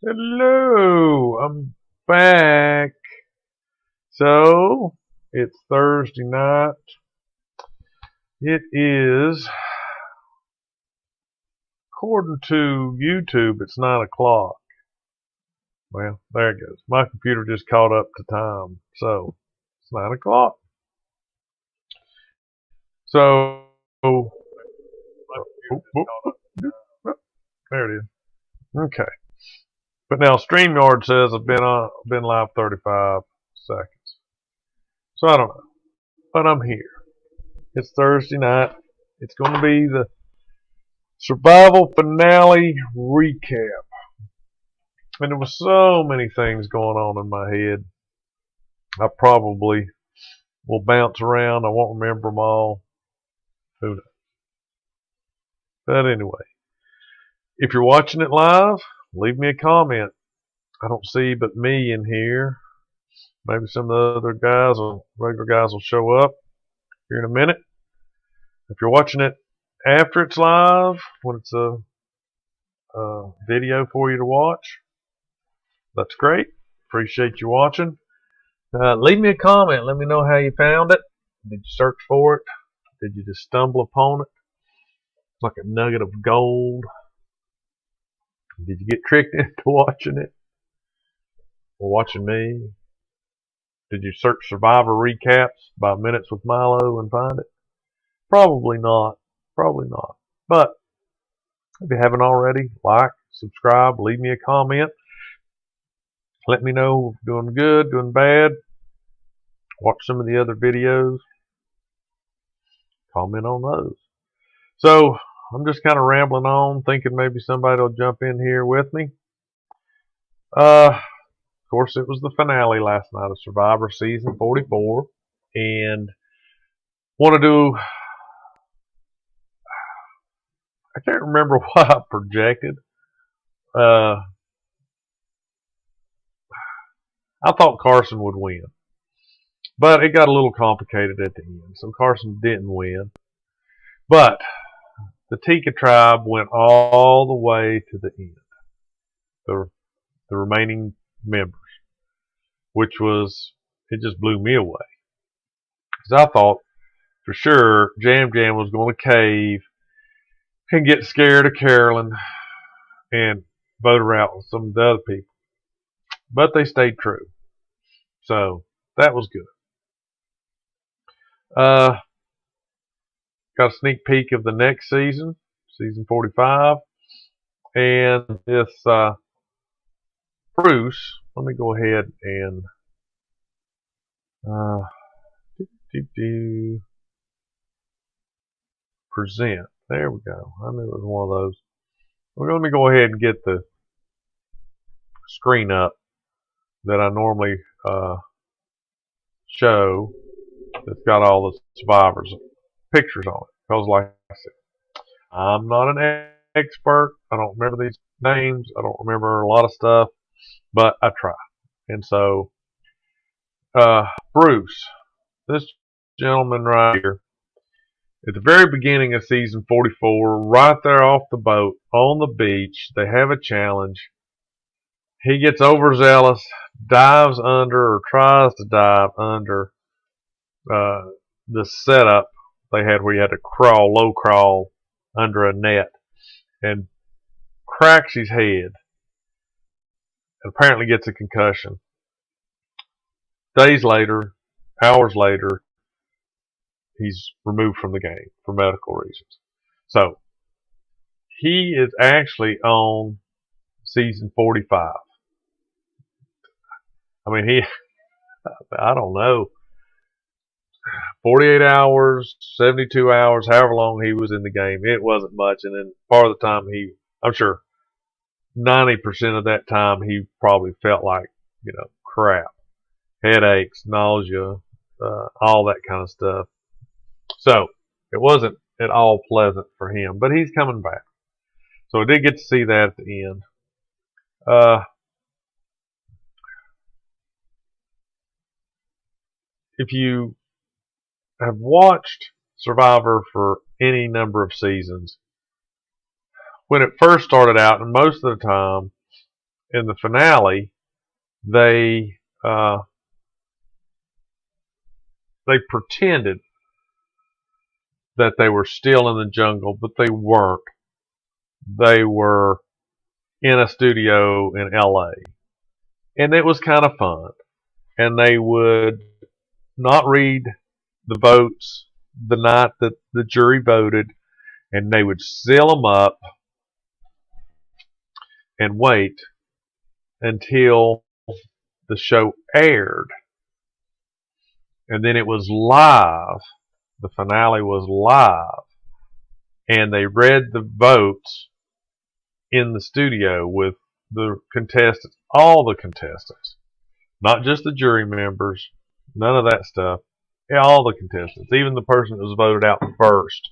Hello, I'm back. So, it's Thursday night. It is, according to YouTube, it's 9 o'clock. Well, there it goes. My computer just caught up to time. So, it's 9 o'clock. So, oh, there it is. Okay. But now StreamYard says I've been live 35 seconds. So I don't know. But I'm here. It's Thursday night. It's going to be the survival finale recap. And there was so many things going on in my head. I probably will bounce around. I won't remember them all. Who knows? But anyway, if you're watching it live, leave me a comment. I don't see but me in here. Maybe some of the other guys, or regular guys, will show up here in a minute. If you're watching it after it's live, when it's a video for you to watch, that's great. Appreciate you watching. Leave me a comment. Let me know how you found it. Did you search for it? Did you just stumble upon it? It's like a nugget of gold. Did you get tricked into watching it? Or watching me? Did you search Survivor recaps by Minutes with Milo and find it? Probably not. Probably not. But if you haven't already, like, subscribe, leave me a comment. Let me know if doing good, doing bad. Watch some of the other videos. Comment on those. So, I'm just kind of rambling on, thinking maybe somebody will jump in here with me. Of course, it was the finale last night of Survivor Season 44. And want to do, I can't remember what I projected. I thought Carson would win. But it got a little complicated at the end. So Carson didn't win. But the Tika tribe went all the way to the end. The remaining members. Which was, it just blew me away. Because I thought for sure Jam Jam was going to cave and get scared of Carolyn and vote her out with some of the other people. But they stayed true. So that was good. Got a sneak peek of the next season, season 45. And this Bruce, let me go ahead and present. There we go. I knew it was one of those. Well, let me go ahead and get the screen up that I normally show that's got all the survivors' pictures on it. Because like I said, I'm not an expert. I don't remember these names. I don't remember a lot of stuff, but I try. And so, Bruce, this gentleman right here, at the very beginning of season 44, right there off the boat, on the beach, they have a challenge. He gets overzealous, dives under, or tries to dive under the setup they had where you had to crawl, low crawl, under a net, and cracks his head, and apparently gets a concussion. Days later, hours later, he's removed from the game for medical reasons. So, he is actually on season 45. I mean, I don't know, 48 hours, 72 hours, however long he was in the game. It wasn't much. And then part of the time I'm sure 90% of that time he probably felt like, crap. Headaches, nausea, all that kind of stuff. So, it wasn't at all pleasant for him. But he's coming back. So I did get to see that at the end. If you have watched Survivor for any number of seasons, when it first started out, and most of the time, in the finale, they pretended that they were still in the jungle, but they weren't. They were in a studio in LA. And it was kind of fun. And they would not read the votes the night that the jury voted, and they would seal them up and wait until the show aired. And then it was live. The finale was live. And they read the votes in the studio with the contestants, all the contestants, not just the jury members, none of that stuff. Yeah, all the contestants, even the person that was voted out first,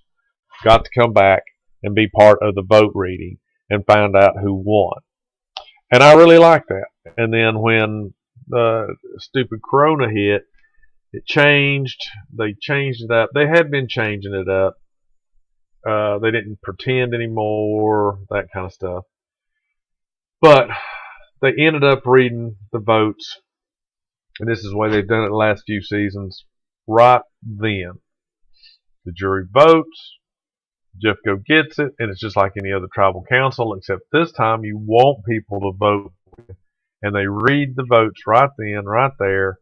got to come back and be part of the vote reading and find out who won. And I really like that. And then when the stupid Corona hit, it changed. They changed it up. They had been changing it up. They didn't pretend anymore, that kind of stuff. But they ended up reading the votes, and this is the way they've done it the last few seasons. Right then, the jury votes, Jeffco gets it, and it's just like any other tribal council, except this time you want people to vote, and they read the votes right then, right there.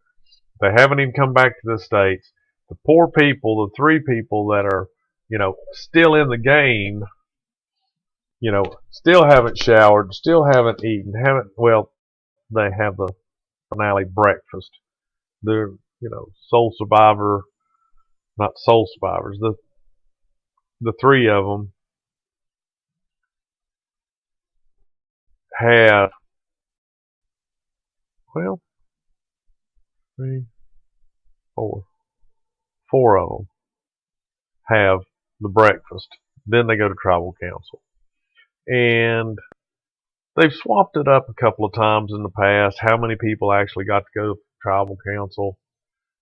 They haven't even come back to the States. The poor people, the three people that are, still in the game, still haven't showered, still haven't eaten, they have the finale breakfast. They're, soul survivor, not soul survivors, the three of them had, four of them have the breakfast. Then they go to tribal council. And they've swapped it up a couple of times in the past. How many people actually got to go to tribal council?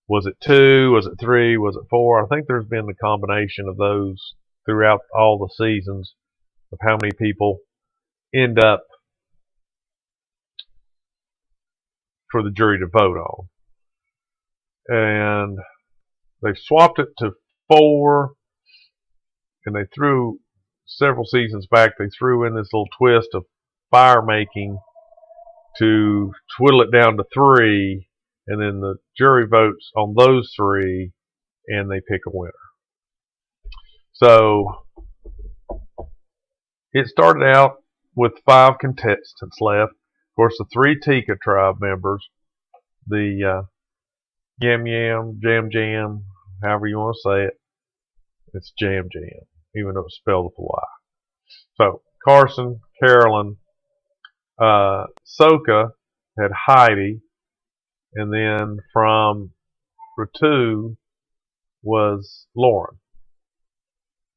Was it 2? Was it 3? Was it 4? I think there's been a combination of those throughout all the seasons of how many people end up for the jury to vote on. And they've swapped it to 4, and they threw several seasons back, they threw in this little twist of fire making to twiddle it down to 3, and then the jury votes on those 3, and they pick a winner. So it started out with 5 contestants left. Of course, the 3 Tika tribe members, the MwM, Jam Jam, however you want to say it, it's Jam Jam, even though it's spelled with a Y. So Carson, Carolyn, Soka had Heidi, and then from Ratu was Lauren.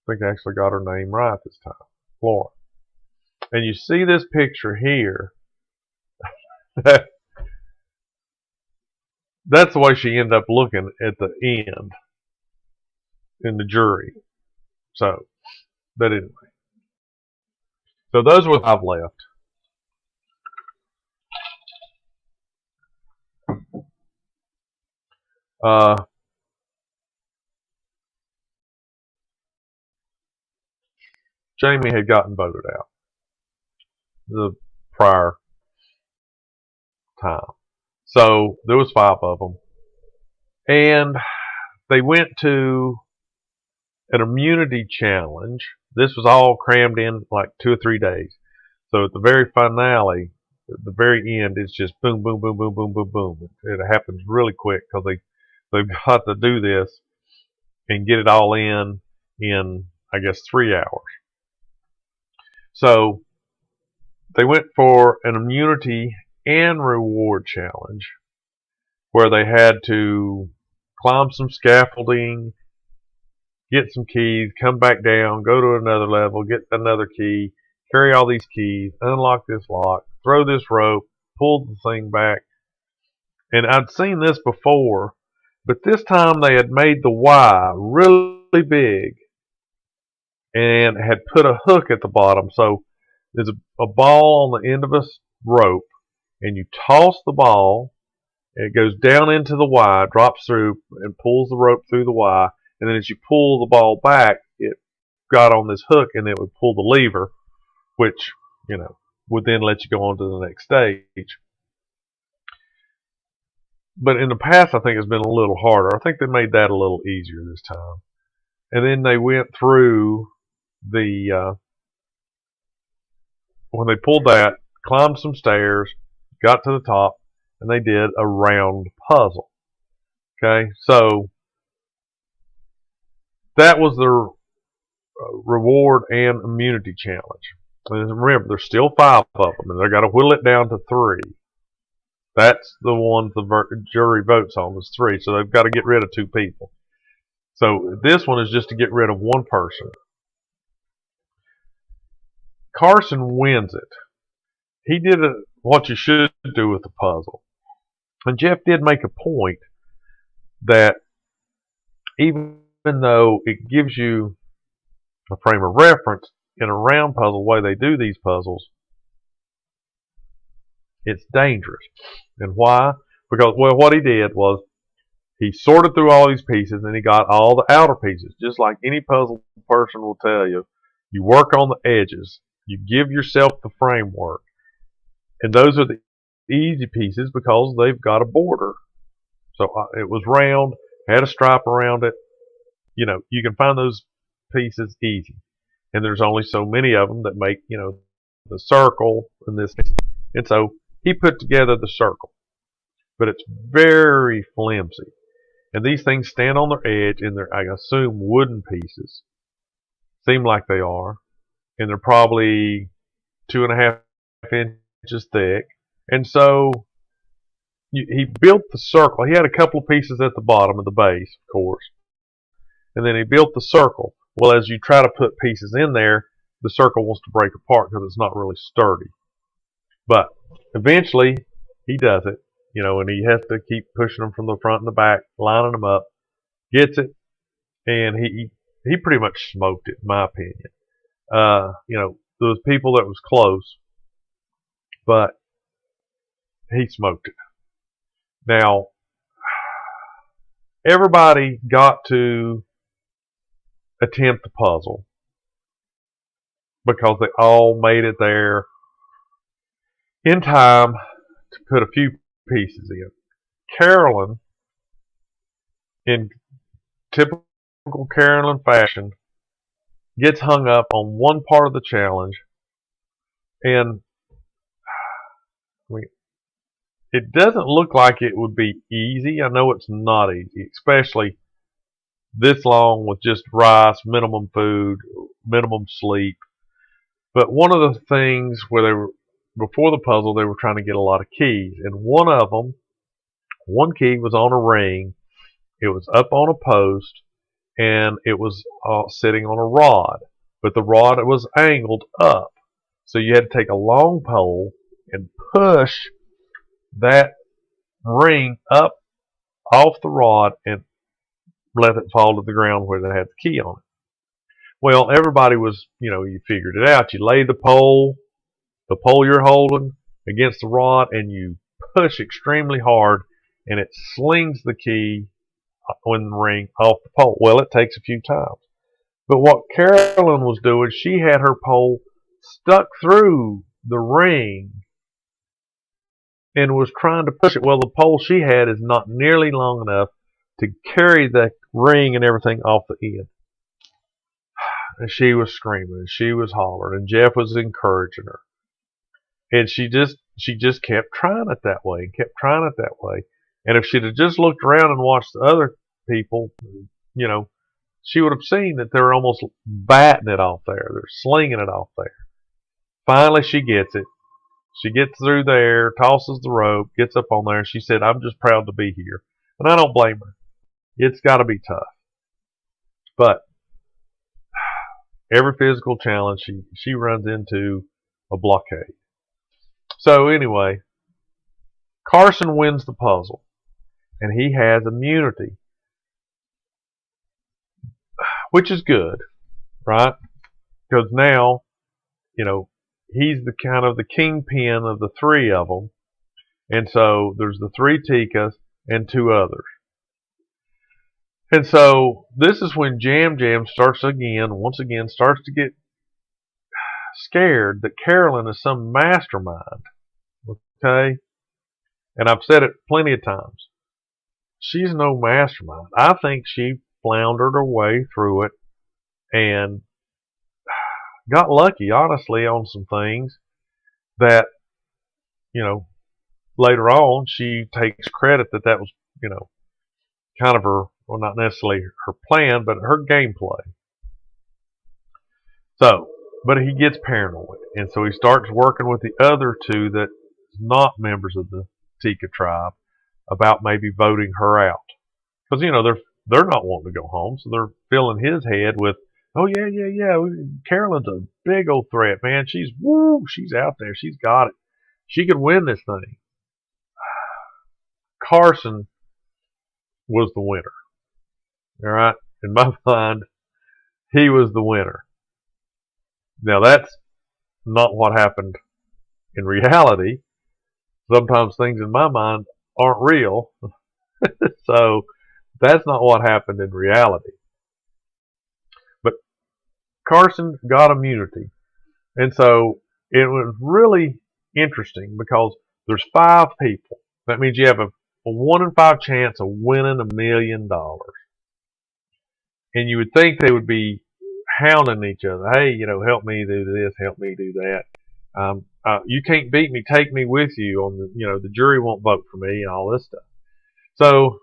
I think I actually got her name right this time, Lauren. And you see this picture here. That's the way she ended up looking at the end in the jury. So, but anyway. So those were 5 left. Jamie had gotten voted out the prior time. So there was 5 of them. And they went to an immunity challenge. This was all crammed in like 2 or 3 days. So at the very finale, at the very end, it's just boom, boom, boom, boom, boom, boom, boom. It happens really quick because they've got to do this and get it all in, I guess, 3 hours. So they went for an immunity and reward challenge where they had to climb some scaffolding, get some keys, come back down, go to another level, get another key, carry all these keys, unlock this lock, throw this rope, pull the thing back. And I'd seen this before, but this time they had made the Y really big and had put a hook at the bottom. So there's a ball on the end of a rope, and you toss the ball, and it goes down into the Y, drops through, and pulls the rope through the Y, and then as you pull the ball back, it got on this hook, and it would pull the lever, which, would then let you go on to the next stage. But in the past, I think it's been a little harder. I think they made that a little easier this time. And then they went through when they pulled that, climbed some stairs, got to the top, and they did a round puzzle. Okay, so that was the reward and immunity challenge. And remember, there's still 5 of them, and they've got to whittle it down to 3. That's the ones the jury votes on, is 3. So they've got to get rid of 2 people. So this one is just to get rid of 1 person. Carson wins it. He did what you should do with the puzzle. And Jeff did make a point that even though it gives you a frame of reference in a round puzzle, the way they do these puzzles, it's dangerous. And why? Because, well, what he did was he sorted through all these pieces and he got all the outer pieces. Just like any puzzle person will tell you, you work on the edges. You give yourself the framework. And those are the easy pieces because they've got a border. So it was round, had a stripe around it. You can find those pieces easy. And there's only so many of them that make, the circle and this. And so he put together the circle. But it's very flimsy. And these things stand on their edge, and they're, I assume, wooden pieces. Seem like they are. And they're probably 2.5 inches thick. And so he built the circle. He had a couple of pieces at the bottom of the base, of course. And then he built the circle. Well, as you try to put pieces in there, the circle wants to break apart because it's not really sturdy. But eventually, he does it, and he has to keep pushing them from the front and the back, lining them up, gets it, and he pretty much smoked it, in my opinion. There was people that was close, but he smoked it. Now, everybody got to attempt the puzzle because they all made it there in time to put a few pieces in. Carolyn, in typical Carolyn fashion, gets hung up on one part of the challenge, and it doesn't look like it would be easy. I know it's not easy, especially this long with just rice, minimum food, minimum sleep. But one of the things where before the puzzle, they were trying to get a lot of keys. And one key was on a ring. It was up on a post, and it was sitting on a rod. But the rod was angled up. So you had to take a long pole and push that ring up off the rod and let it fall to the ground where they had the key on it. Well, everybody was, you figured it out. You lay the pole you're holding against the rod, and you push extremely hard, and it slings the key on the ring off the pole. Well, it takes a few times. But what Carolyn was doing, she had her pole stuck through the ring and was trying to push it. Well, the pole she had is not nearly long enough to carry the ring and everything off the end. And she was screaming, and she was hollering, and Jeff was encouraging her. And she just kept trying it that way, and kept trying it that way. And if she'd have just looked around and watched the other people, she would have seen that they were almost batting it off there. They're slinging it off there. Finally, she gets it. She gets through there, tosses the rope, gets up on there, and she said, "I'm just proud to be here." And I don't blame her. It's got to be tough. But every physical challenge, she runs into a blockade. So anyway, Carson wins the puzzle, and he has immunity, which is good, right? Because now, he's the kind of the kingpin of the three of them. And so there's the three Tikas and two others. And so this is when Jam Jam once again starts to get scared that Carolyn is some mastermind. Okay? And I've said it plenty of times. She's no mastermind. I think she floundered her way through it and got lucky, honestly, on some things that, you know, later on she takes credit that was, you know, kind of her, well, not necessarily her plan, but her gameplay. So, but he gets paranoid, and so he starts working with the other two that's not members of the Tika tribe about maybe voting her out, because you know they're not wanting to go home, so they're filling his head with, oh yeah, Carolyn's a big old threat, man. She's out there, she's got it, she could win this thing. Carson was the winner. All right, in my mind, he was the winner. Now that's not what happened in reality. Sometimes things in my mind aren't real. So that's not what happened in reality. But Carson got immunity. And so it was really interesting because there's 5 people. That means you have a 1 in 5 chance of winning $1 million. And you would think they would be hounding each other. Hey, you know, help me do this, help me do that. You can't beat me, take me with you on the, you know, the jury won't vote for me and all this stuff. So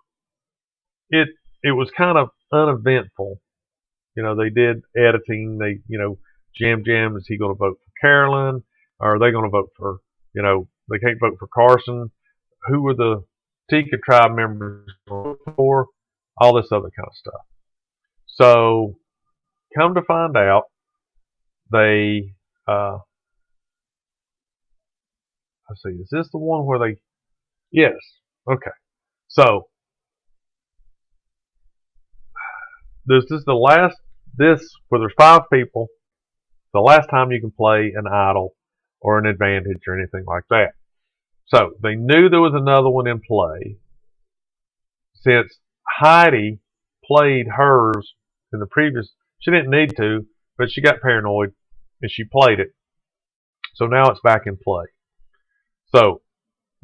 it was kind of uneventful. You know, they did editing. They, you know, Jam, is he going to vote for Carolyn? Or are they going to vote for, you know, they can't vote for Carson? Who were the Tika tribe members for? All this other kind of stuff. So come to find out, they, let's see, is this the one where they, yes, okay. So, this is the last, where there's 5 people, the last time you can play an idol or an advantage or anything like that. So, they knew there was another one in play. Since Heidi played hers in the previous, she didn't need to, but she got paranoid and she played it. So now it's back in play. So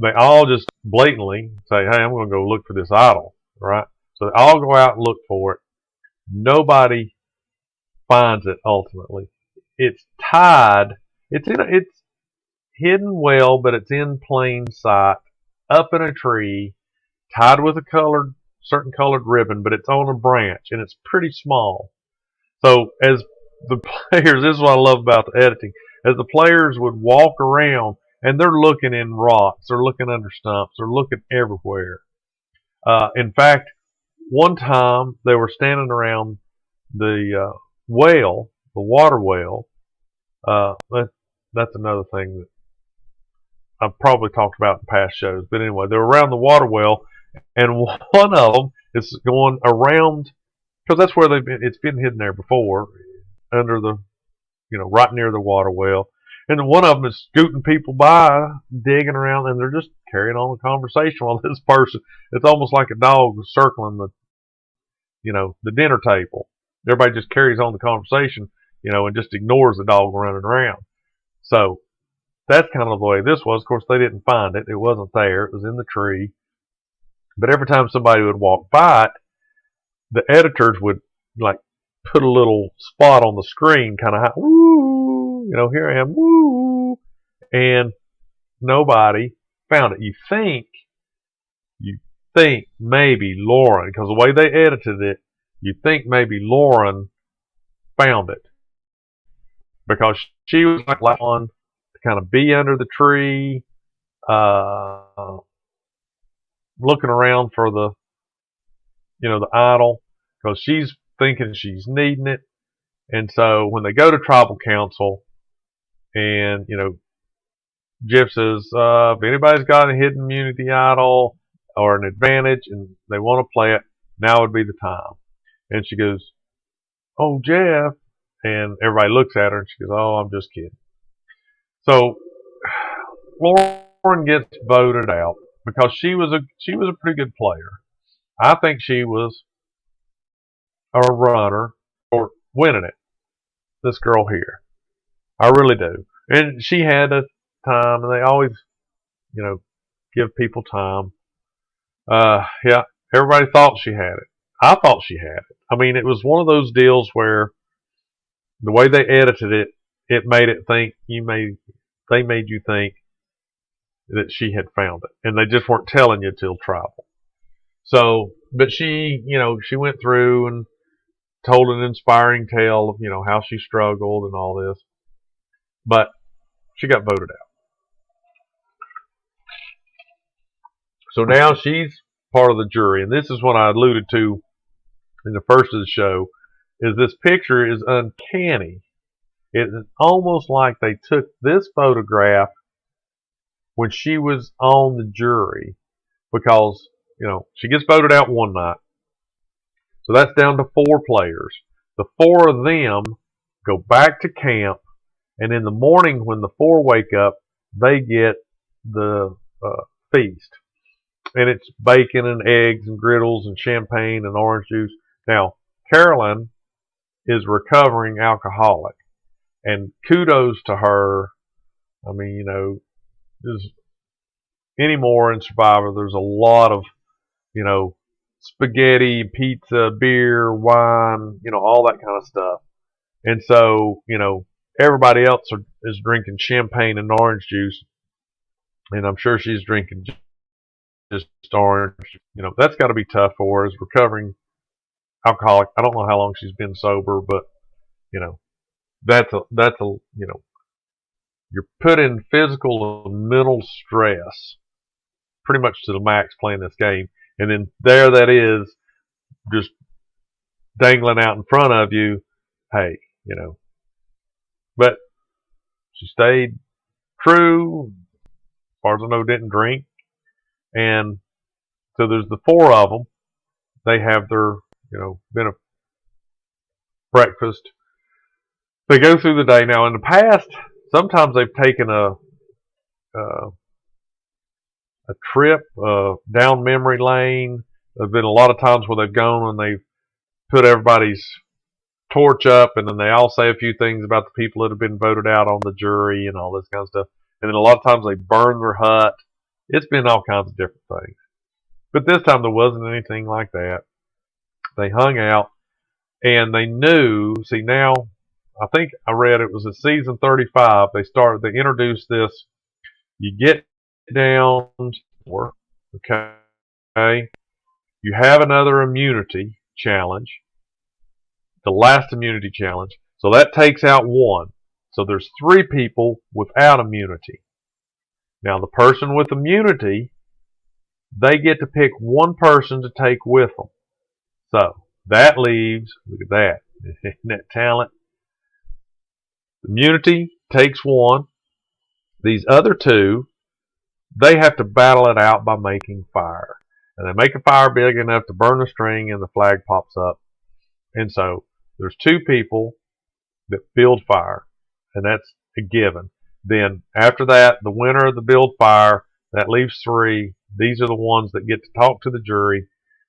they all just blatantly say, hey, I'm going to go look for this idol, right? So they all go out and look for it. Nobody finds it ultimately. It's tied. It's hidden well, but it's in plain sight, up in a tree, tied with a certain colored ribbon, but it's on a branch and it's pretty small. So as the players, this is what I love about the editing, as the players would walk around and they're looking in rocks, they're looking under stumps, they're looking everywhere. In fact, one time they were standing around the well, the water well. That's another thing that I've probably talked about in past shows. But anyway, they're around the water well, and one of them is going around, because that's where it's been hidden there before, under the, you know, right near the water well. And then one of them is scooting people by, digging around, and they're just carrying on the conversation while this person, it's almost like a dog circling the, you know, the dinner table. Everybody just carries on the conversation, you know, and just ignores the dog running around. So that's kind of the way this was. Of course, they didn't find it. It wasn't there. It was in the tree. But every time somebody would walk by it, the editors would like put a little spot on the screen, kind of, woo, you know, here I am, woo, and nobody found it. You think maybe Lauren, because the way they edited it, you think maybe Lauren found it, because she was like one to kind of be under the tree, looking around for the, you know, the idol, because she's thinking she's needing it. And so when they go to tribal council, and, you know, Jeff says, if anybody's got a hidden immunity idol or an advantage and they want to play it, now would be the time. And she goes, oh, Jeff. And everybody looks at her and she goes, oh, I'm just kidding. So Lauren gets voted out because she was a pretty good player. I think she was a runner for winning it. This girl here, I really do. And she had a time, and they always, you know, give people time. Yeah, everybody thought she had it. I thought she had it. I mean, it was one of those deals where the way they edited it, it made it think they made you think that she had found it, and they just weren't telling you till tribal. So, but she went through and told an inspiring tale of, how she struggled and all this, but she got voted out. So now she's part of the jury, and this is what I alluded to in the first of the show, is this picture is uncanny. It's almost like they took this photograph when she was on the jury because, she gets voted out one night. So that's down to 4 players. The 4 of them go back to camp, and in the morning when the 4 wake up, they get the feast. And it's bacon and eggs and griddles and champagne and orange juice. Now, Carolyn is recovering alcoholic, and kudos to her. I mean, there's anymore in Survivor, there's a lot of, spaghetti, pizza, beer, wine, all that kind of stuff. And so, everybody else is drinking champagne and orange juice, and I'm sure she's drinking just orange. That's got to be tough for her as recovering alcoholic. I don't know how long she's been sober, but that's a you're put in physical and mental stress pretty much to the max playing this game, and then there that is just dangling out in front of you. Hey, but she stayed true. As far as I know, didn't drink, and so there's the 4 of them. They have their been a breakfast. They go through the day. Now, in the past, sometimes they've taken a trip down memory lane. There's been a lot of times where they've gone and they've put everybody's torch up, and then they all say a few things about the people that have been voted out on the jury and all this kind of stuff. And then a lot of times they burn their hut. It's been all kinds of different things. But this time there wasn't anything like that. They hung out, and they knew. See, now I think I read it was in season 35. They introduced this. You get down, okay. You have another immunity challenge, the last immunity challenge. So that takes out 1. So there's 3 people without immunity. Now the person with immunity, they get to pick 1 person to take with them. So that leaves, look at that, isn't that talent? Immunity takes 1. These other 2, they have to battle it out by making fire. And they make a fire big enough to burn the string, and the flag pops up. And so there's 2 people that build fire, and that's a given. Then after that, the winner of the build fire, that leaves 3. These are the ones that get to talk to the jury.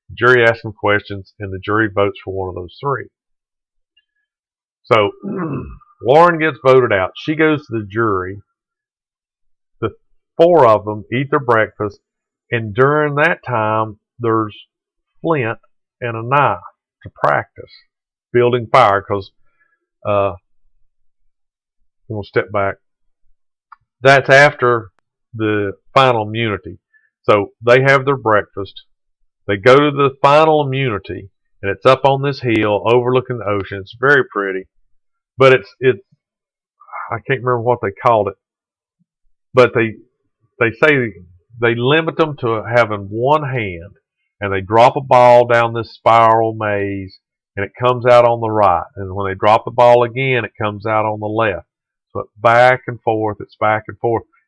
The jury asks them questions, and the jury votes for one of those 3. So Lauren gets voted out. She goes to the jury. The 4 of them eat their breakfast, and during that time, there's flint and a knife to practice building fire. Because I'm going to step back. That's after the final immunity. So they have their breakfast. They go to the final immunity, and it's up on this hill overlooking the ocean. It's very pretty, but it's I can't remember what they called it, but they say they limit them to having 1 hand, and they drop a ball down this spiral maze, and it comes out on the right. And when they drop the ball again, it comes out on the left. So it's back and forth,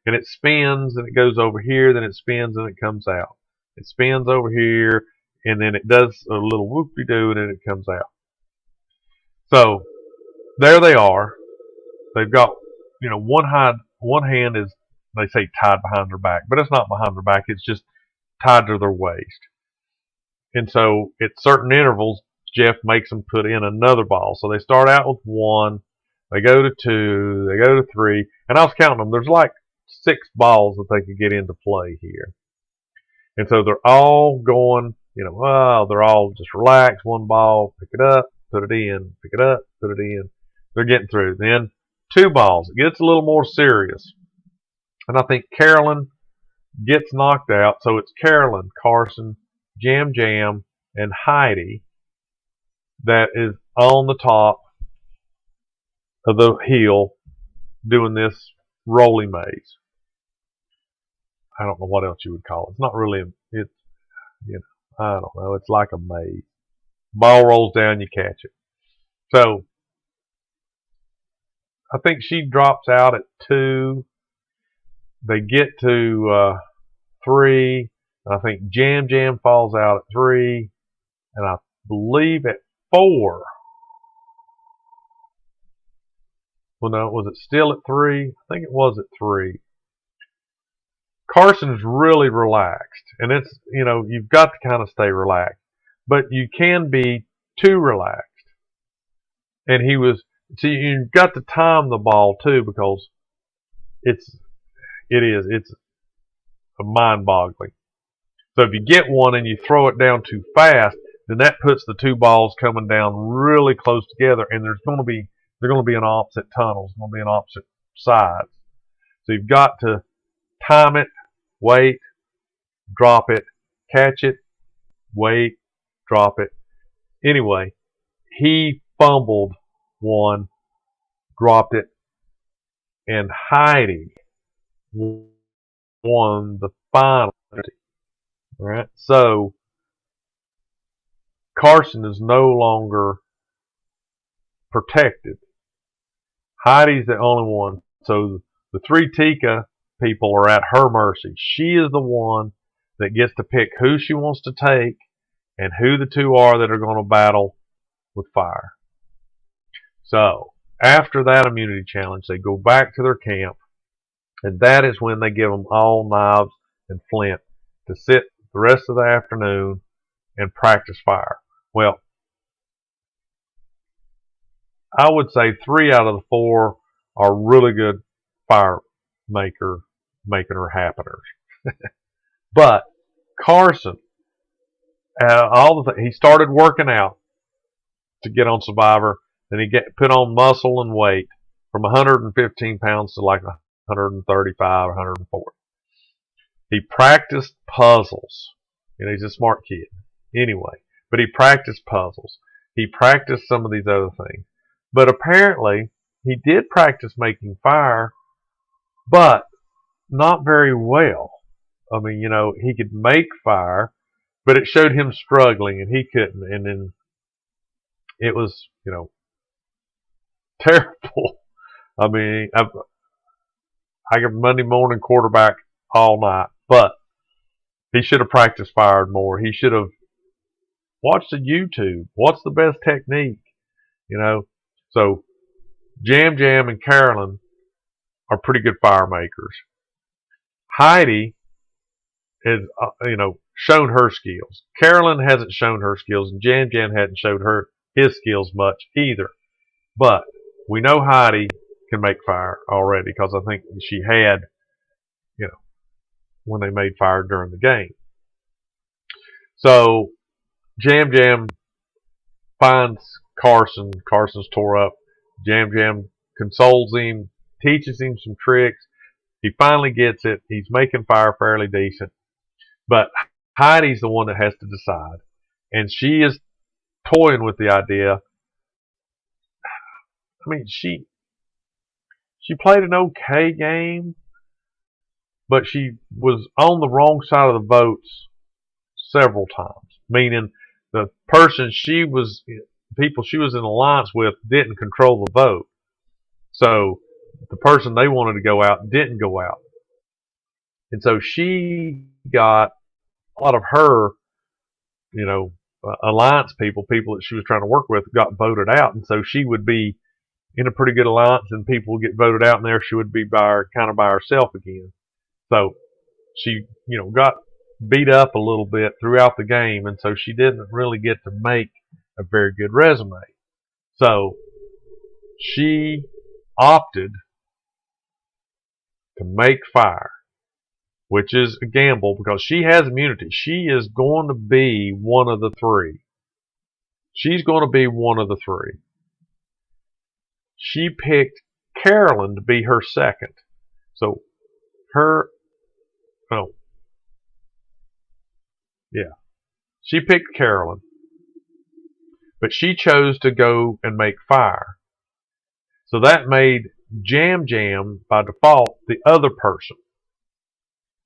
and it spins, and it goes over here, then it spins, and it comes out. It spins over here, and then it does a little whoop-de-doo, and then it comes out. So there they are. They've got, one hand is, they say, tied behind their back, but it's not behind their back. It's just tied to their waist. And so at certain intervals, Jeff makes them put in another ball. So they start out with one, they go to two, they go to three, and I was counting them. There's like 6 balls that they could get into play here. And so they're all going, they're all just relaxed, one ball, pick it up, put it in, pick it up, put it in. They're getting through. Then 2 balls. It gets a little more serious. And I think Carolyn gets knocked out. So it's Carolyn, Carson, Jam Jam, and Heidi that is on the top of the hill doing this rolly maze. I don't know what else you would call it. It's not really, I don't know. It's like a maze. Ball rolls down, you catch it. So I think she drops out at 2. They get to 3. And I think Jam Jam falls out at 3. And I believe at 4. Well, no, was it still at 3? I think it was at 3. Carson's really relaxed. And it's, you've got to kind of stay relaxed. But you can be too relaxed. And he was, see, you've got to time the ball too, because it's mind-boggling. So if you get one and you throw it down too fast, then that puts the 2 balls coming down really close together, and they're going to be in opposite tunnels, going to be in opposite sides. So you've got to time it, wait, drop it, catch it, wait, drop it. Anyway, he fumbled one, dropped it, and Heidi won the final. All right, so Carson is no longer protected. Heidi's the only one. So the 3 Tika people are at her mercy. She is the one that gets to pick who she wants to take and who the 2 are that are going to battle with fire. So after that immunity challenge, they go back to their camp, and that is when they give them all knives and flint to sit the rest of the afternoon and practice fire. Well, I would say 3 out of the 4 are really good fire making her happeners. But Carson, he started working out to get on Survivor. Then he put on muscle and weight from 115 pounds to like 135 or 140. He practiced puzzles. He's a smart kid. Anyway, but he practiced puzzles. He practiced some of these other things. But apparently, he did practice making fire, but not very well. I mean, he could make fire, but it showed him struggling, and he couldn't. And then it was, terrible. I mean, I got Monday morning quarterback all night, but he should have practiced fire more. He should have watched the YouTube. What's the best technique? So Jam Jam and Carolyn are pretty good fire makers. Heidi has, shown her skills. Carolyn hasn't shown her skills, and Jam Jam hadn't showed his skills much either. But we know Heidi can make fire already, because I think she had, when they made fire during the game. So Jam Jam finds Carson. Carson's tore up. Jam Jam consoles him, teaches him some tricks. He finally gets it. He's making fire fairly decent. But Heidi's the one that has to decide. And she is toying with the idea. I mean, she played an okay game, but she was on the wrong side of the votes several times. Meaning the person people she was in alliance with didn't control the vote. So the person they wanted to go out didn't go out. And so she got a lot of her, alliance people that she was trying to work with, got voted out. And so she would be, in a pretty good alliance, and people would get voted out, and there she would be kind of by herself again. So she, got beat up a little bit throughout the game, and so she didn't really get to make a very good resume. So she opted to make fire, which is a gamble because she has immunity. She is going to be one of the three. She's going to be one of the three. She picked Carolyn to be her second. So she picked Carolyn, but she chose to go and make fire. So that made Jam Jam, by default, the other person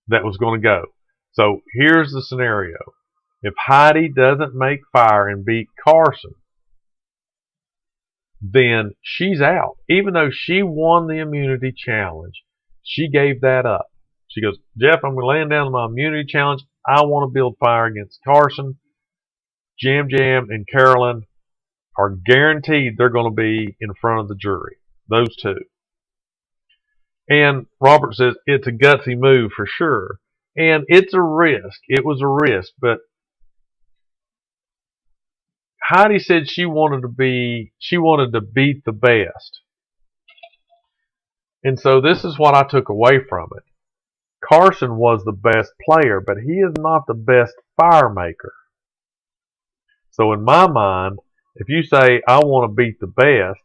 that was going to go. So here's the scenario. If Heidi doesn't make fire and beat Carson, then she's out. Even though she won the immunity challenge, she gave that up. She goes, Jeff, I'm going to lay down my immunity challenge. I want to build fire against Carson. Jam Jam and Carolyn are guaranteed they're going to be in front of the jury. Those two. And Robert says it's a gutsy move for sure. And it's a risk. It was a risk. But Heidi said she wanted to beat the best. And so this is what I took away from it. Carson was the best player, but he is not the best fire maker. So in my mind, if you say, I want to beat the best,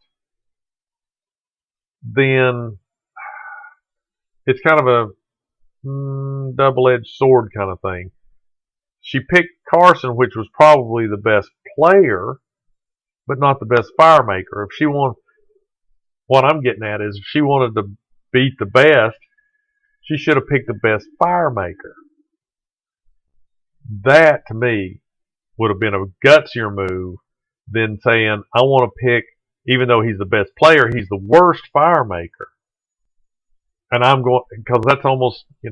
then it's kind of a double-edged sword kind of thing. She picked Carson, which was probably the best player, but not the best fire maker. If she wanted, what I'm getting at is if she wanted to beat the best, she should have picked the best fire maker. That, to me, would have been a gutsier move than saying, I want to pick, even though he's the best player, he's the worst fire maker. And I'm going, because that's almost, I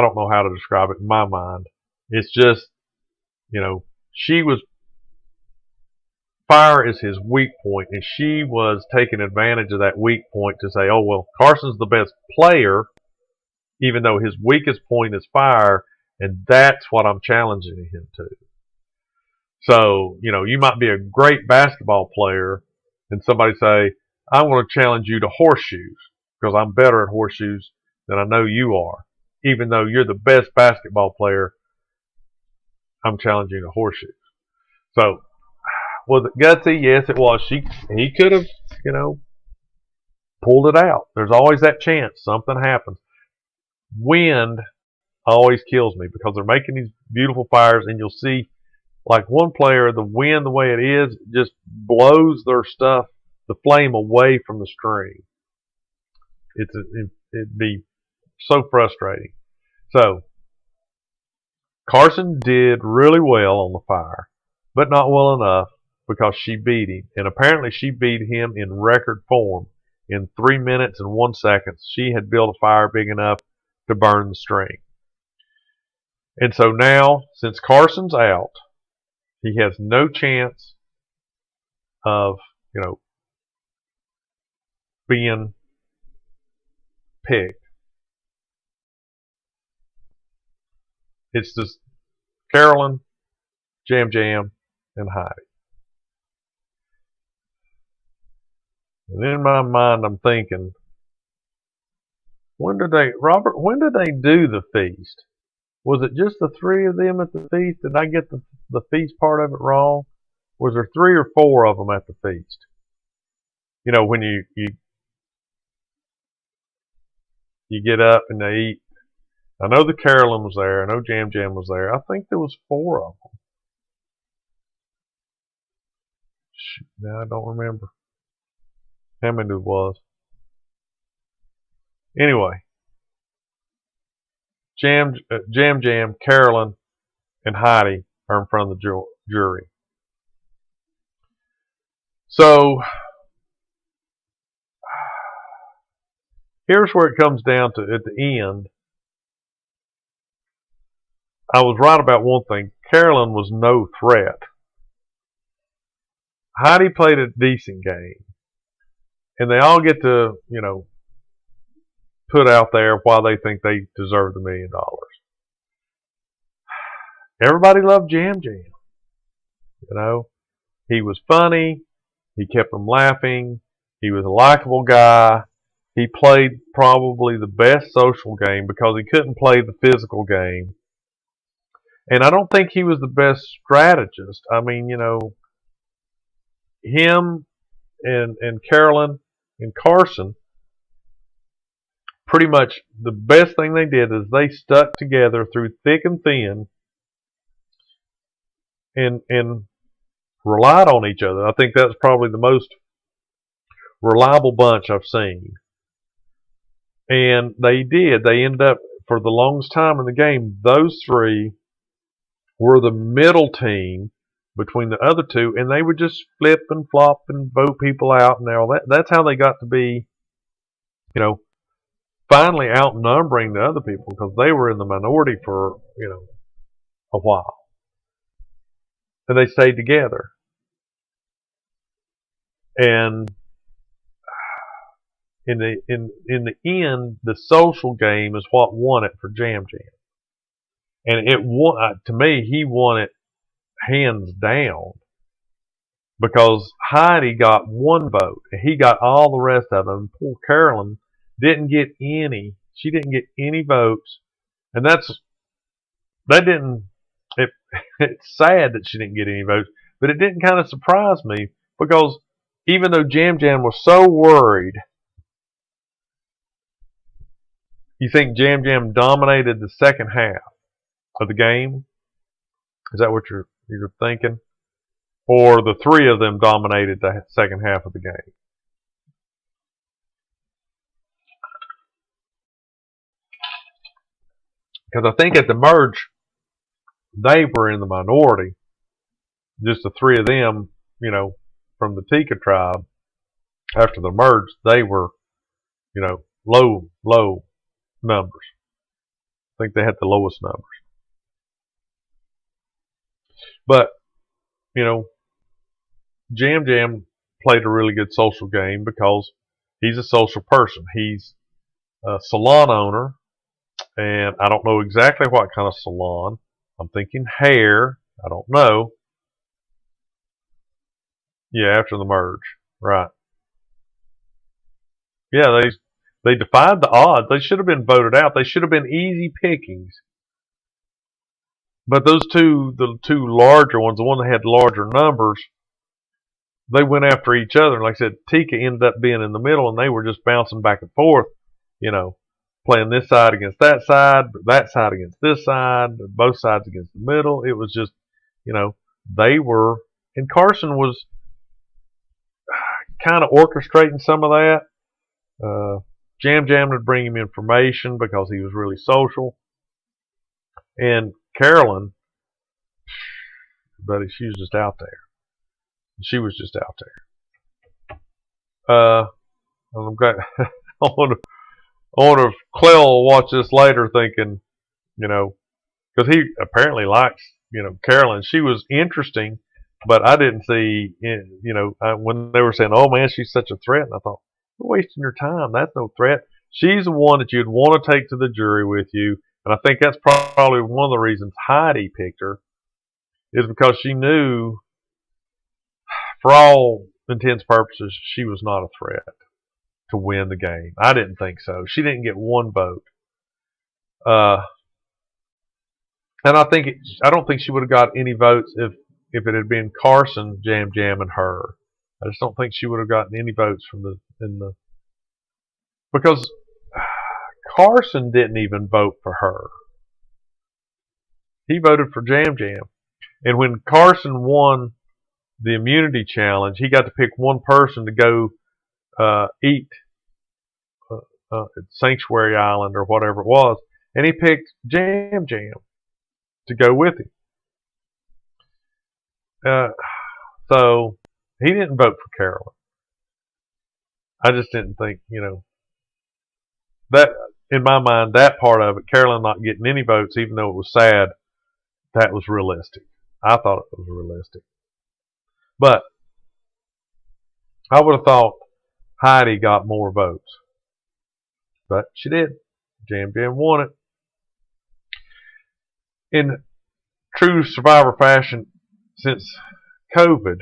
don't know how to describe it in my mind. It's just, fire is his weak point, and she was taking advantage of that weak point to say, oh, well, Carson's the best player, even though his weakest point is fire, and that's what I'm challenging him to. So, you might be a great basketball player, and somebody say, I want to challenge you to horseshoes, because I'm better at horseshoes than I know you are. Even though you're the best basketball player, I'm challenging you to horseshoes. So, was it gutsy? Yes, it was. He could have, pulled it out. There's always that chance something happens. Wind always kills me because they're making these beautiful fires, and you'll see, like one player, the wind, the way it is, just blows their stuff, the flame away from the string. It'd be so frustrating. So, Carson did really well on the fire, but not well enough because she beat him. And apparently she beat him in record form. In 3 minutes and 1 second, she had built a fire big enough to burn the string. And so now, since Carson's out, he has no chance of, being picked. It's just Carolyn, Jam Jam, and Heidi. And in my mind, I'm thinking, when did they do the feast? Was it just the three of them at the feast? Did I get the feast part of it wrong? Was there 3 or 4 of them at the feast? When you get up and they eat. I know the Carolyn was there. I know Jam Jam was there. I think there was 4 of them. Now I don't remember how many it was. Anyway, Jam Jam, Carolyn, and Heidi are in front of the jury. So here's where it comes down to at the end. I was right about one thing. Carolyn was no threat. Heidi played a decent game, and they all get to, put out there why they think they deserve the $1 million. Everybody loved Jam Jam. He was funny. He kept them laughing. He was a likable guy. He played probably the best social game because he couldn't play the physical game. And I don't think he was the best strategist. I mean, him and Carolyn and Carson, pretty much the best thing they did is they stuck together through thick and thin and relied on each other. I think that's probably the most reliable bunch I've seen. And they did. They ended up, for the longest time in the game, those three were the middle team between the other two, and they would just flip and flop and vote people out and all that. That's how they got to be, finally outnumbering the other people because they were in the minority for, a while. And they stayed together. And in the end, the social game is what won it for Jam Jam. And it won, to me, he won it hands down because Heidi got one vote and he got all the rest of them. Poor Carolyn didn't get any. She didn't get any votes, and it's sad that she didn't get any votes, but it didn't kind of surprise me because even though Jam Jam was so worried, you think Jam Jam dominated the second half of the game? Is that what you're thinking? Or the three of them dominated the second half of the game? Because I think at the merge, they were in the minority. Just the three of them, from the Tika tribe. After the merge, they were, low numbers. I think they had the lowest numbers. But, Jam Jam played a really good social game because he's a social person. He's a salon owner, and I don't know exactly what kind of salon. I'm thinking hair. I don't know. Yeah, after the merge. Right. Yeah, they defied the odds. They should have been voted out. They should have been easy pickings. But the two larger ones, the one that had larger numbers, they went after each other. And like I said, Tika ended up being in the middle, and they were just bouncing back and forth, playing this side against that side against this side, both sides against the middle. It was just, they were, and Carson was kind of orchestrating some of that. Jam Jam would bring him information because he was really social. And Carolyn, buddy, she was just out there. She was just out there. I'm glad. I wonder if Clell will watch this later, thinking, because he apparently likes, Carolyn. She was interesting, but I didn't see, when they were saying, "Oh man, she's such a threat," and I thought, "You're wasting your time. That's no threat." She's the one that you'd want to take to the jury with you, and I think that's probably one of the reasons Heidi picked her, is because she knew, for all intents and purposes, she was not a threat to win the game. I didn't think so. She didn't get one vote. And I don't think she would have got any votes if it had been Carson, Jam Jam, and her. I just don't think she would have gotten any votes because Carson didn't even vote for her. He voted for Jam Jam. And when Carson won the immunity challenge, he got to pick one person to go eat at Sanctuary Island or whatever it was, and he picked Jam Jam to go with him. So he didn't vote for Carolyn. I just didn't think, that, in my mind, that part of it, Carolyn not getting any votes, even though it was sad, that was realistic. I thought it was realistic. But I would have thought Heidi got more votes, but she did. Jam Jam won it. In true Survivor fashion, since COVID,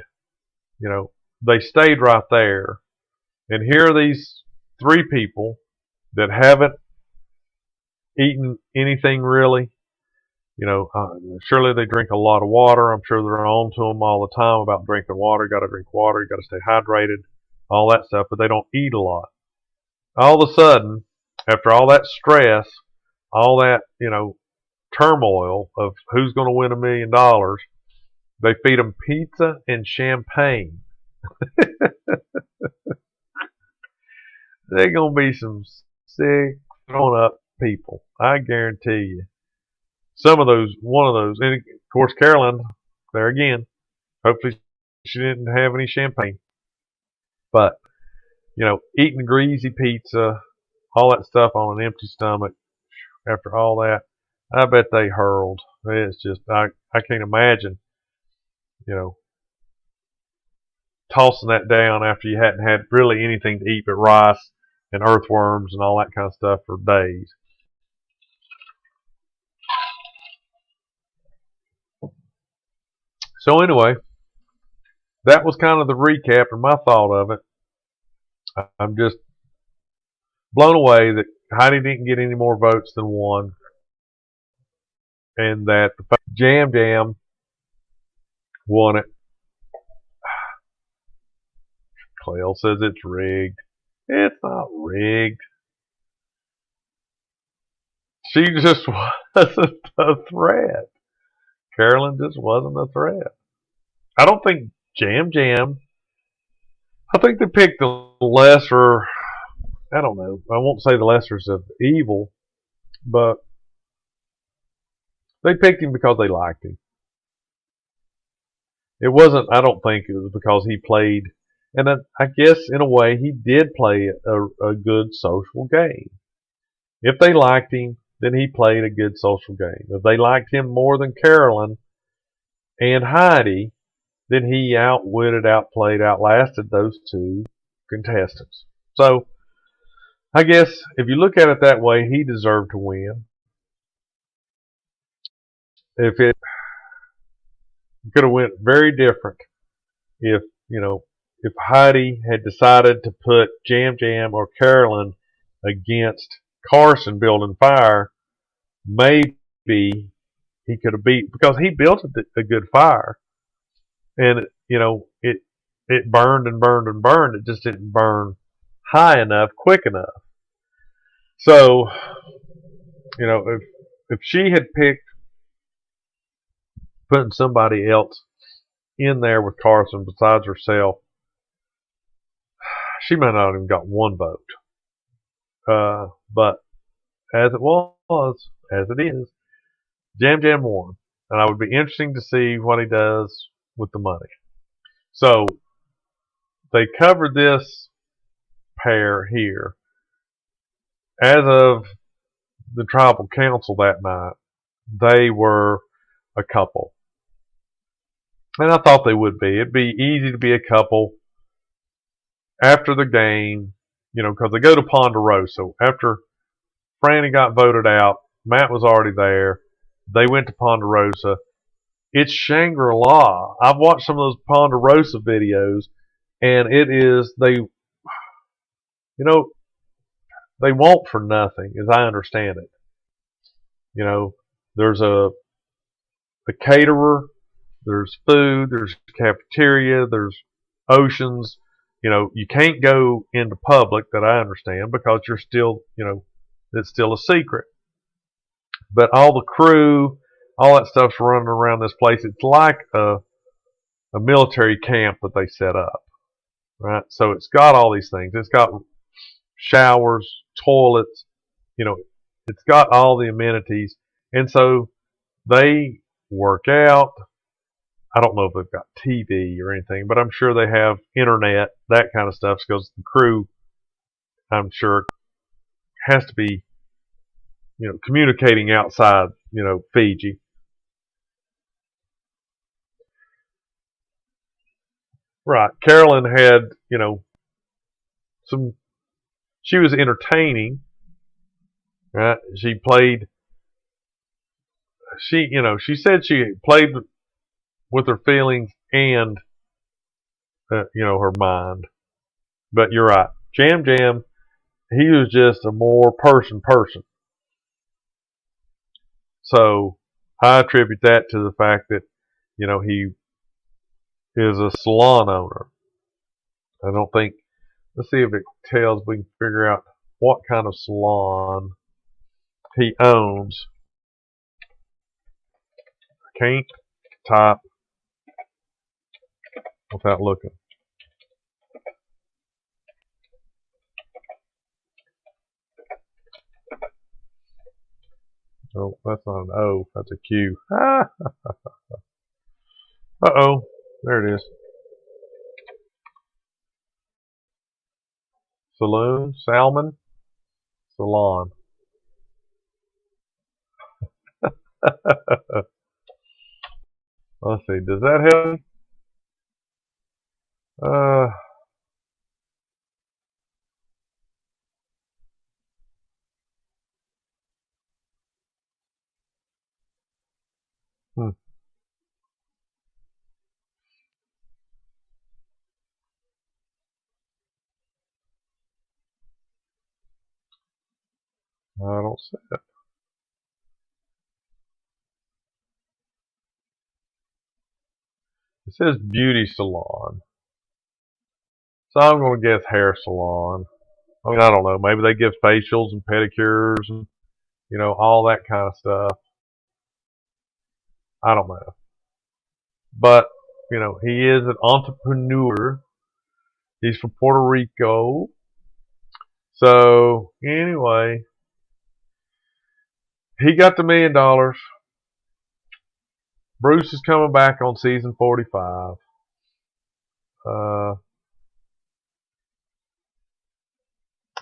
they stayed right there. And here are these three people that haven't eaten anything really. Surely they drink a lot of water. I'm sure they're on to them all the time about drinking water. You got to drink water. You got to stay hydrated, all that stuff. But they don't eat a lot. All of a sudden, after all that stress, all that turmoil of who's going to win $1 million, they feed them pizza and champagne. They're going to be some sick, thrown up people. I guarantee you. One of those, and of course, Carolyn, there again, hopefully she didn't have any champagne. But, eating greasy pizza, all that stuff on an empty stomach, after all that, I bet they hurled. It's just, I can't imagine, you know, tossing that down after you hadn't had really anything to eat but rice and earthworms and all that kind of stuff for days. So anyway, that was kind of the recap and my thought of it. I'm just blown away that Heidi didn't get any more votes than one, and that the Jam Jam won it. Clell says it's rigged. It's not rigged. She just wasn't a threat. Carolyn just wasn't a threat. I don't think Jam Jam. I think they picked the lesser. I don't know. I won't say the lessers of evil, but they picked him because they liked him. It wasn't. I don't think it was because he played. And I guess in a way he did play a good social game. If they liked him, then he played a good social game. If they liked him more than Carolyn and Heidi, then he outwitted, outplayed, outlasted those two contestants. So I guess if you look at it that way, he deserved to win. If it could have went very different if, if Heidi had decided to put Jam Jam or Carolyn against Carson building fire, maybe he could have beat, because he built a good fire, and it burned and burned and burned. It just didn't burn high enough, quick enough. So, if she had picked putting somebody else in there with Carson besides herself, she might not have even got one vote. But as it was, as it is, Jam Jam won. And I would be interesting to see what he does with the money. So they covered this pair here. As of the tribal council that night, they were a couple. And I thought they would be. It'd be easy to be a couple after the game, because they go to Ponderosa. After Franny got voted out, Matt was already there. They went to Ponderosa. It's Shangri-La. I've watched some of those Ponderosa videos, and it is, they want for nothing, as I understand it. There's a caterer, there's food, there's cafeteria, there's oceans. You can't go into public, that I understand, because you're still, it's still a secret. But all the crew, all that stuff's running around this place. It's like a military camp that they set up, right? So it's got all these things. It's got showers, toilets, it's got all the amenities. And so they work out. I don't know if they've got TV or anything, but I'm sure they have internet, that kind of stuff, because the crew, I'm sure, has to be, communicating outside, Fiji. Right. Carolyn had, some. She was entertaining. Right. She played. She said she played with her feelings and, her mind. But you're right. Jam Jam, he was just a more person. So I attribute that to the fact that, he is a salon owner. I don't think, let's see if it tells, we can figure out what kind of salon he owns. I can't type without looking. Oh, that's not an O, that's a Q. Ah, uh-oh, there it is. Saloon, Salmon, Salon. Let's see, does that help me? Uh, hmm, I don't see it. It says beauty salon. So I'm going to guess hair salon. I mean, I don't know. Maybe they give facials and pedicures and, all that kind of stuff. I don't know. But, he is an entrepreneur. He's from Puerto Rico. So, anyway, he got the $1 million. Bruce is coming back on season 45. Uh,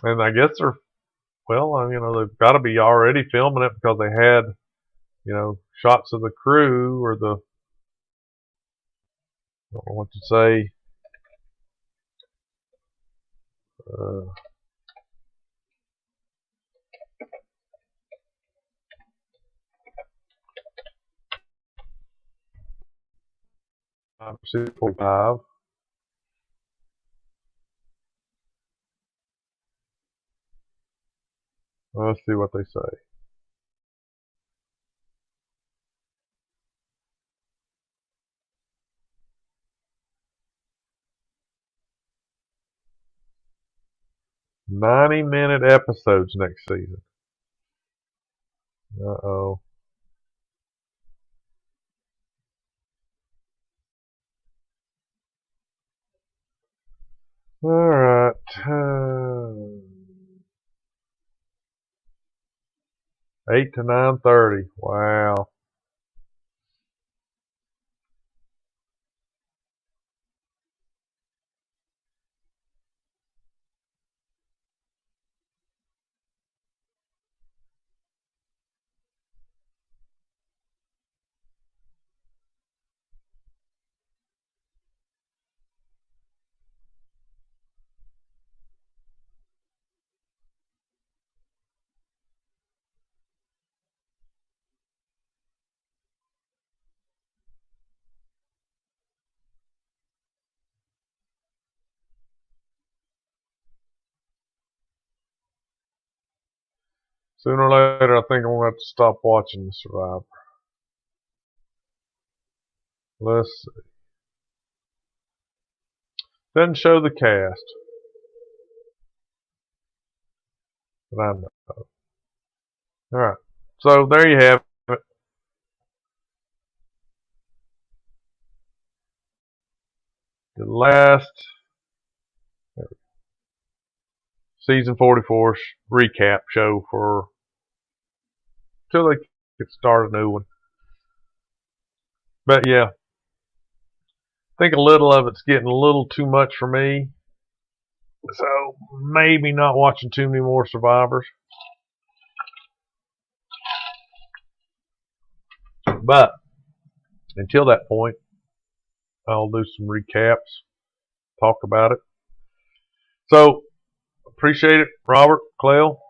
and I guess they've got to be already filming it because they had, shots of the crew or I don't know what to say. Uh, season 45. Let's see what they say. "90-minute episodes next season." Uh-oh. All right. 8 to 9:30. Wow. Sooner or later, I think I'm going to have to stop watching The Survivor. Let's see. Doesn't show the cast. But I know. All right. So there you have it. The last season 44 recap show for till they could start a new one. But yeah, I think a little of it's getting a little too much for me. So maybe not watching too many more Survivors. But until that point, I'll do some recaps. talk about it. So, appreciate it, Robert, Clell,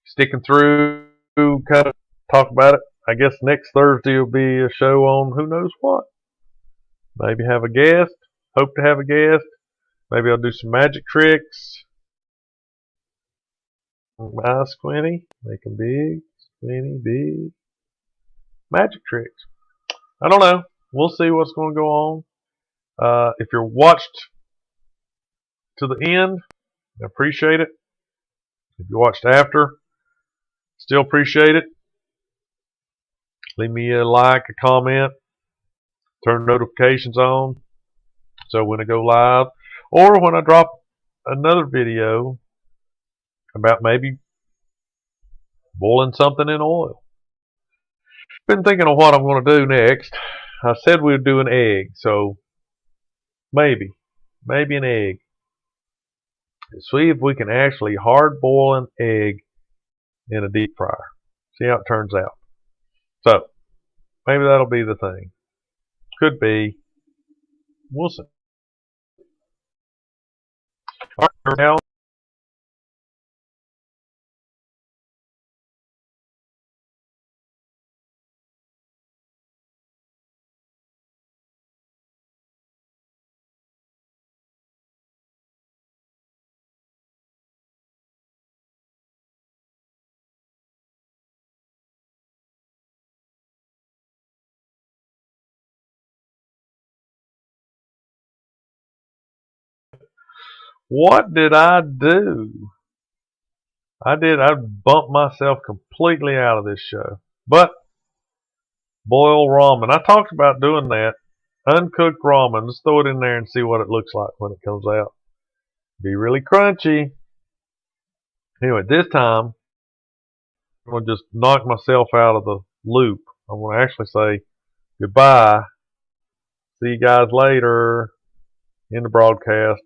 sticking through, kind of talk about it. I guess next Thursday will be a show on who knows what. Maybe have a guest. Hope to have a guest. Maybe I'll do some magic tricks. My squinty, make them big, squinty, big. Magic tricks. I don't know. We'll see what's going to go on. If you're watched to the end, I appreciate it. If you watched after, still appreciate it. Leave me a like, a comment, turn notifications on so when I go live or when I drop another video about maybe boiling something in oil. Been thinking of what I'm going to do next. I said we'd do an egg, so maybe an egg. See if we can actually hard boil an egg in a deep fryer. See how it turns out. So maybe that'll be the thing. Could be. We'll see. All right, now. What did I do? I bumped myself completely out of this show. But boil ramen. I talked about doing that. Uncooked ramen. Let's throw it in there and see what it looks like when it comes out. Be really crunchy. Anyway, this time I'm going to just knock myself out of the loop. I'm going to actually say goodbye. See you guys later in the broadcast.